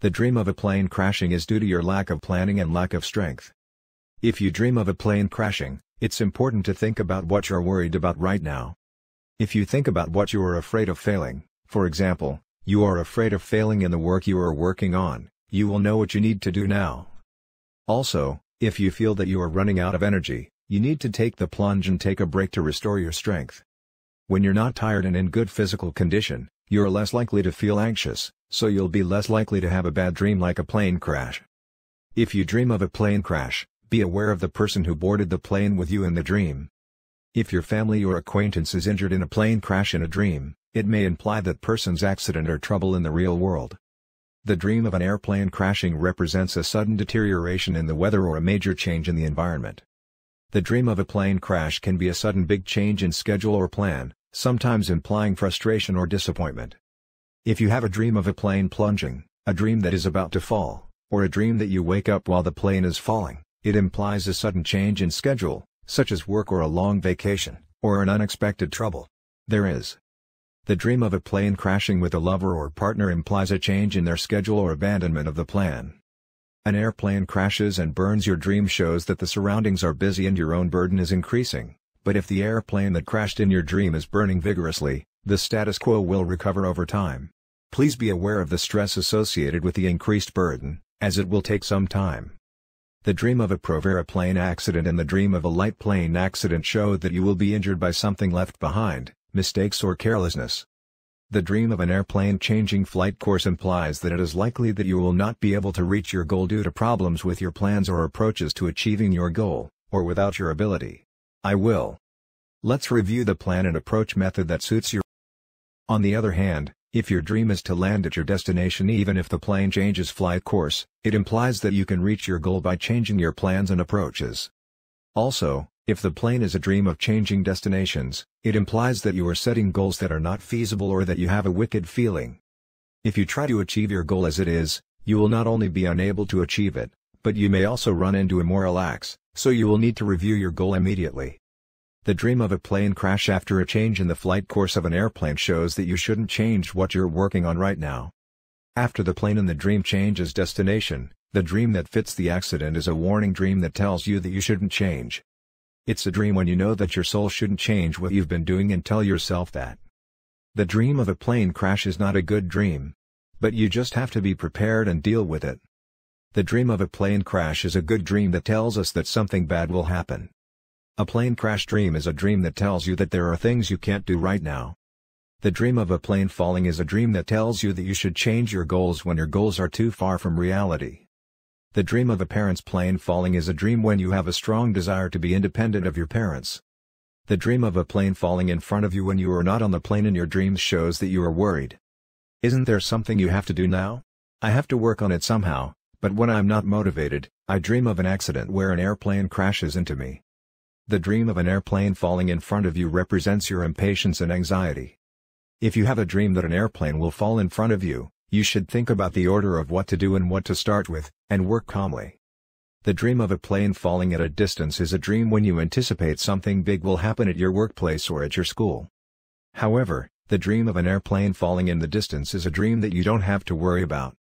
The dream of a plane crashing is due to your lack of planning and lack of strength. If you dream of a plane crashing, it's important to think about what you're worried about right now. If you think about what you are afraid of failing, for example, you are afraid of failing in the work you are working on, you will know what you need to do now. Also, if you feel that you are running out of energy, you need to take the plunge and take a break to restore your strength. When you're not tired and in good physical condition, you're less likely to feel anxious, so you'll be less likely to have a bad dream like a plane crash. If you dream of a plane crash, be aware of the person who boarded the plane with you in the dream. If your family or acquaintance is injured in a plane crash in a dream, it may imply that person's accident or trouble in the real world. The dream of an airplane crashing represents a sudden deterioration in the weather or a major change in the environment. The dream of a plane crash can be a sudden big change in schedule or plan, sometimes implying frustration or disappointment. If you have a dream of a plane plunging, a dream that is about to fall, or a dream that you wake up while the plane is falling, it implies a sudden change in schedule, such as work or a long vacation, or an unexpected trouble. The dream of a plane crashing with a lover or partner implies a change in their schedule or abandonment of the plan. An airplane crashes and burns your dream shows that the surroundings are busy and your own burden is increasing. But if the airplane that crashed in your dream is burning vigorously, the status quo will recover over time. Please be aware of the stress associated with the increased burden, as it will take some time. The dream of a airplane accident and the dream of a light plane accident show that you will be injured by something left behind, mistakes or carelessness. The dream of an airplane changing flight course implies that it is likely that you will not be able to reach your goal due to problems with your plans or approaches to achieving your goal, or without your ability. Let's review the plan and approach method that suits your. On the other hand, if your dream is to land at your destination even if the plane changes flight course, it implies that you can reach your goal by changing your plans and approaches. Also, if the plane is a dream of changing destinations, it implies that you are setting goals that are not feasible or that you have a wicked feeling. If you try to achieve your goal as it is, you will not only be unable to achieve it, but you may also run into immoral acts, so you will need to review your goal immediately. The dream of a plane crash after a change in the flight course of an airplane shows that you shouldn't change what you're working on right now. After the plane in the dream changes destination, the dream that fits the accident is a warning dream that tells you that you shouldn't change. It's a dream when you know that your soul shouldn't change what you've been doing and tell yourself that. The dream of a plane crash is not a good dream. But you just have to be prepared and deal with it. The dream of a plane crash is a good dream that tells us that something bad will happen. A plane crash dream is a dream that tells you that there are things you can't do right now. The dream of a plane falling is a dream that tells you that you should change your goals when your goals are too far from reality. The dream of a parent's plane falling is a dream when you have a strong desire to be independent of your parents. The dream of a plane falling in front of you when you are not on the plane in your dreams shows that you are worried. Isn't there something you have to do now? I have to work on it somehow, but when I'm not motivated, I dream of an accident where an airplane crashes into me. The dream of an airplane falling in front of you represents your impatience and anxiety. If you have a dream that an airplane will fall in front of you, you should think about the order of what to do and what to start with, and work calmly. The dream of a plane falling at a distance is a dream when you anticipate something big will happen at your workplace or at your school. However, the dream of an airplane falling in the distance is a dream that you don't have to worry about.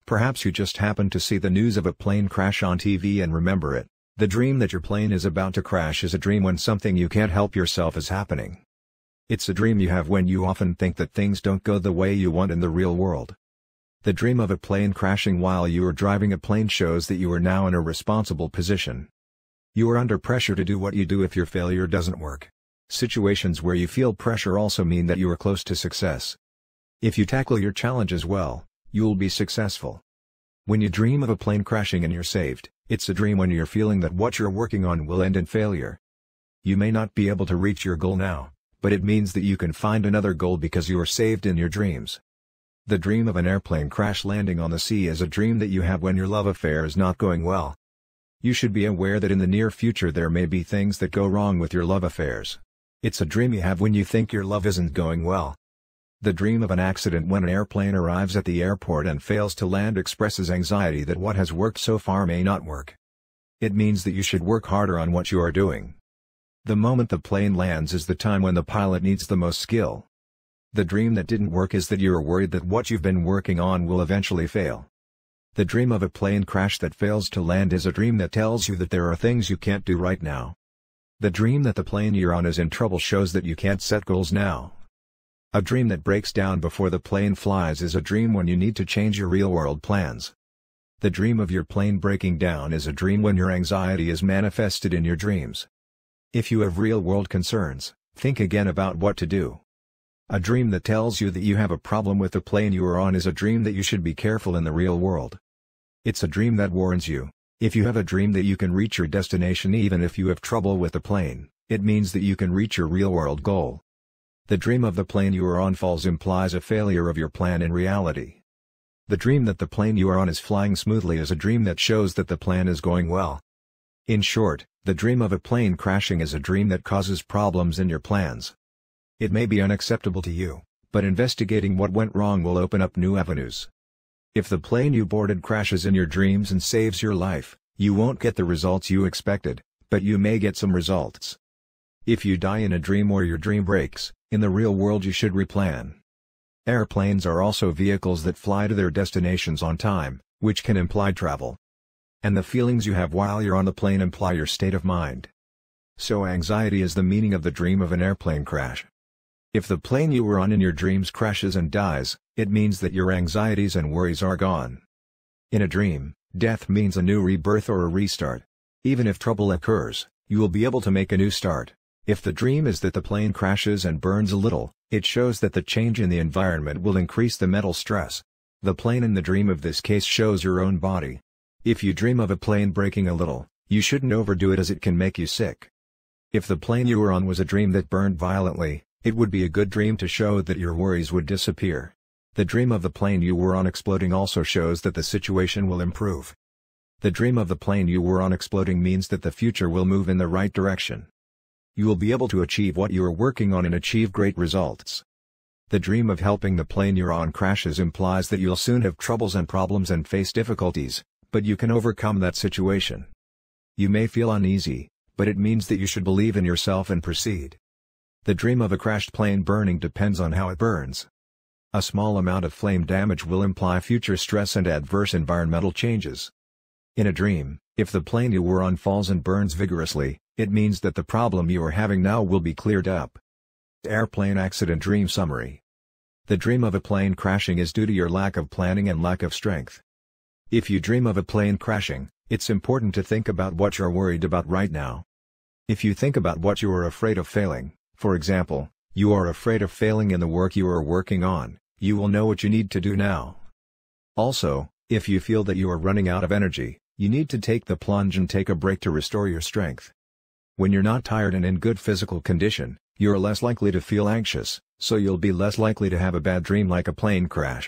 Perhaps you just happened to see the news of a plane crash on TV and remember it. The dream that your plane is about to crash is a dream when something you can't help yourself is happening. It's a dream you have when you often think that things don't go the way you want in the real world. The dream of a plane crashing while you are driving a plane shows that you are now in a responsible position. You are under pressure to do what you do if your failure doesn't work. Situations where you feel pressure also mean that you are close to success. If you tackle your challenges well, you'll be successful. When you dream of a plane crashing and you're saved, it's a dream when you're feeling that what you're working on will end in failure. You may not be able to reach your goal now, but it means that you can find another goal because you are saved in your dreams. The dream of an airplane crash landing on the sea is a dream that you have when your love affair is not going well. You should be aware that in the near future there may be things that go wrong with your love affairs. It's a dream you have when you think your love isn't going well. The dream of an accident when an airplane arrives at the airport and fails to land expresses anxiety that what has worked so far may not work. It means that you should work harder on what you are doing. The moment the plane lands is the time when the pilot needs the most skill. The dream that didn't work is that you are worried that what you've been working on will eventually fail. The dream of a plane crash that fails to land is a dream that tells you that there are things you can't do right now. The dream that the plane you're on is in trouble shows that you can't set goals now. A dream that breaks down before the plane flies is a dream when you need to change your real-world plans. The dream of your plane breaking down is a dream when your anxiety is manifested in your dreams. If you have real-world concerns, think again about what to do. A dream that tells you that you have a problem with the plane you are on is a dream that you should be careful in the real world. It's a dream that warns you. If you have a dream that you can reach your destination even if you have trouble with the plane, it means that you can reach your real-world goal. The dream of the plane you are on falls implies a failure of your plan in reality. The dream that the plane you are on is flying smoothly is a dream that shows that the plan is going well. In short, the dream of a plane crashing is a dream that causes problems in your plans. It may be unacceptable to you, but investigating what went wrong will open up new avenues. If the plane you boarded crashes in your dreams and saves your life, you won't get the results you expected, but you may get some results. If you die in a dream or your dream breaks, in the real world you should replan. Airplanes are also vehicles that fly to their destinations on time, which can imply travel. And the feelings you have while you're on the plane imply your state of mind. So anxiety is the meaning of the dream of an airplane crash. If the plane you were on in your dreams crashes and dies, it means that your anxieties and worries are gone. In a dream, death means a new rebirth or a restart. Even if trouble occurs, you will be able to make a new start. If the dream is that the plane crashes and burns a little, it shows that the change in the environment will increase the mental stress. The plane in the dream of this case shows your own body. If you dream of a plane breaking a little, you shouldn't overdo it as it can make you sick. If the plane you were on was a dream that burned violently, it would be a good dream to show that your worries would disappear. The dream of the plane you were on exploding also shows that the situation will improve. The dream of the plane you were on exploding means that the future will move in the right direction. You will be able to achieve what you are working on and achieve great results. The dream of helping the plane you're on crashes implies that you'll soon have troubles and problems and face difficulties, but you can overcome that situation. You may feel uneasy, but it means that you should believe in yourself and proceed. The dream of a crashed plane burning depends on how it burns. A small amount of flame damage will imply future stress and adverse environmental changes. In a dream, if the plane you were on falls and burns vigorously, it means that the problem you are having now will be cleared up. Airplane accident dream summary. The dream of a plane crashing is due to your lack of planning and lack of strength. If you dream of a plane crashing, it's important to think about what you're worried about right now. If you think about what you are afraid of failing, for example, you are afraid of failing in the work you are working on, you will know what you need to do now. Also, if you feel that you are running out of energy, you need to take the plunge and take a break to restore your strength. When you're not tired and in good physical condition, you're less likely to feel anxious, so you'll be less likely to have a bad dream like a plane crash.